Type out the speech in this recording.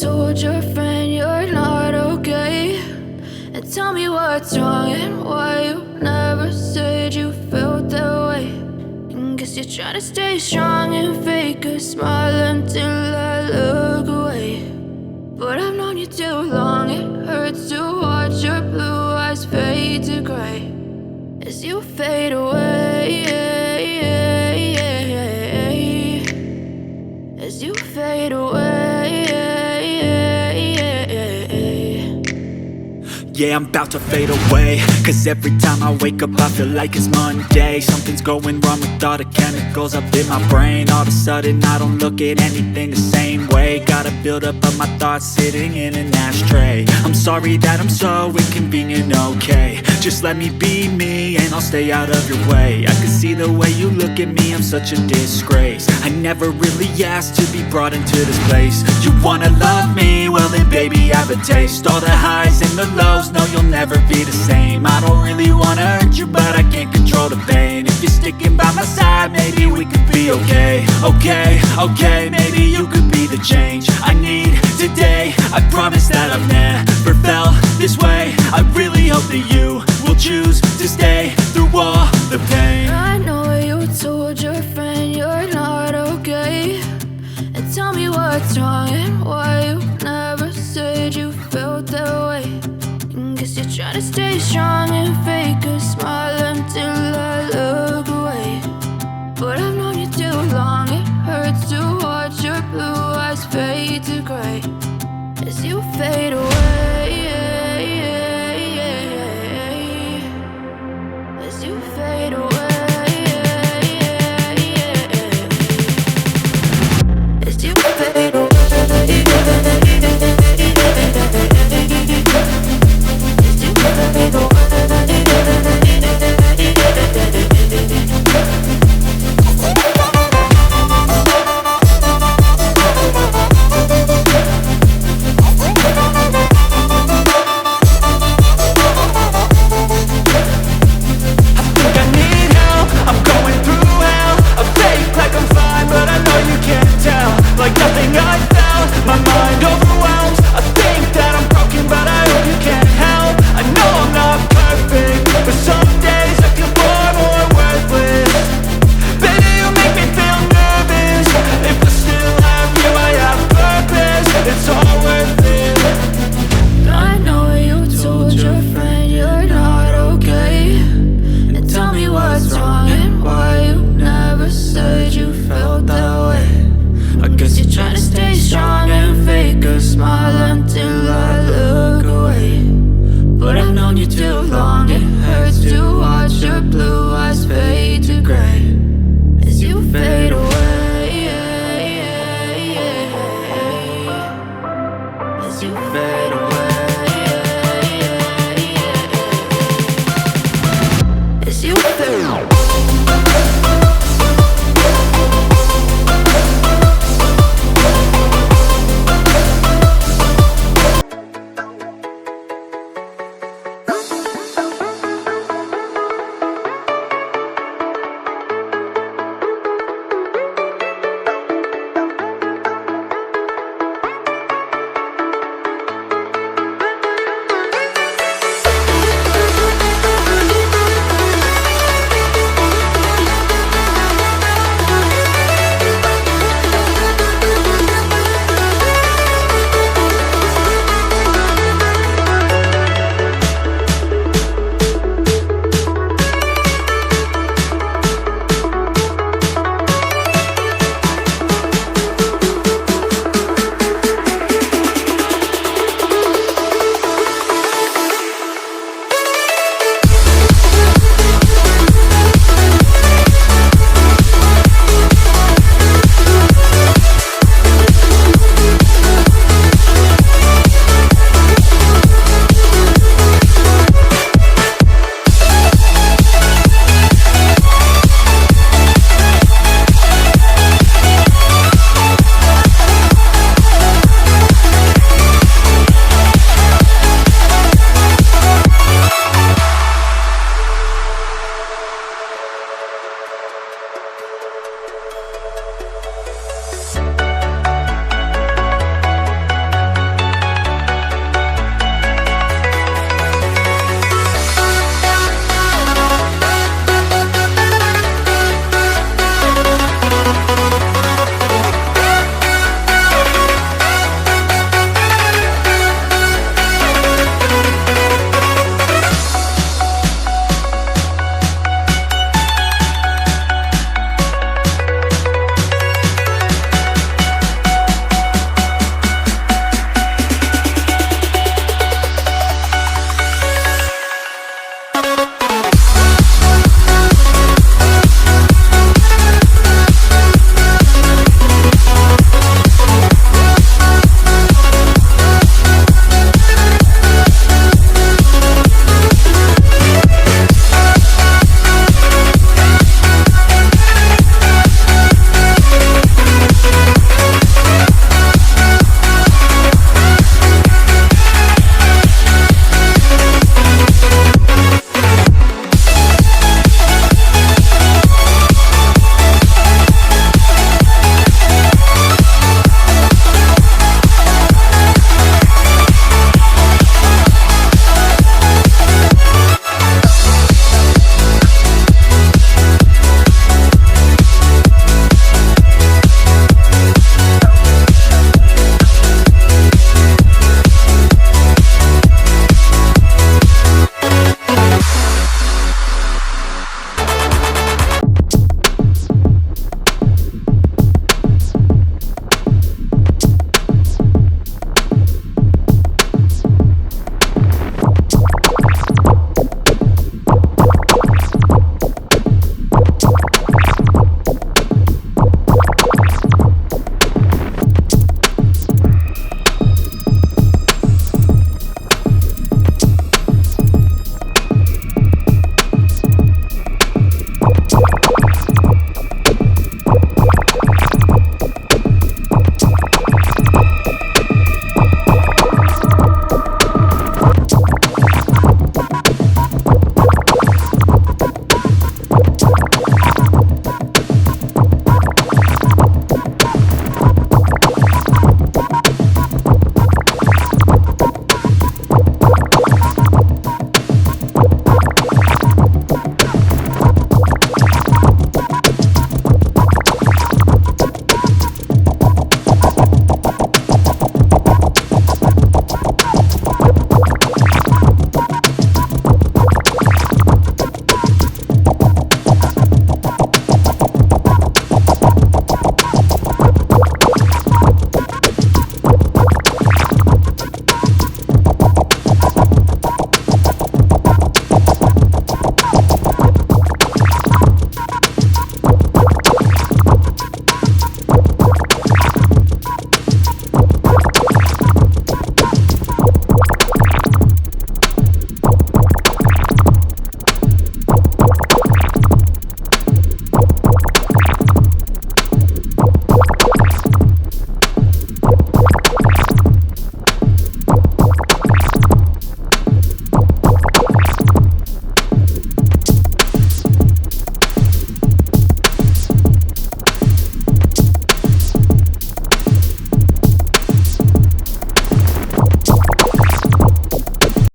told your friend you're not okay, and tell me what's wrong and why you never said you felt that way. And guess you're trying to stay strong and fake a smile until I look away. But I've known you too long, it hurts to watch your blue eyes fade to gray as you fade away, as you fade away. Yeah, I'm about to fade away, cause every time I wake up I feel like it's Monday. Something's going wrong with all the chemicals up in my brain. All of a sudden I don't look at anything the same way. Gotta build up of my thoughts sitting in an ashtray. I'm sorry that I'm so inconvenient, okay. Just let me be me and I'll stay out of your way. I can see the way you look at me, I'm such a disgrace. I never really asked to be brought into this place. You wanna love me? Well then baby I have a taste. All the highs and the lows, no you'll never be the same. I don't really wanna hurt you but I can't control the pain. If you're sticking by my side maybe we could be okay. Okay, maybe you could be the change I need today. I promise that I've never felt this way. I really hope that you will choose to stay through all the pain. I know you told your friend you're not okay, and tell me what's wrong and why you never said you felt that way. And guess you're trying to stay strong and fake a smile until I look away. But I've known you too long, it hurts to watch your blue eyes fade to gray as you fade away.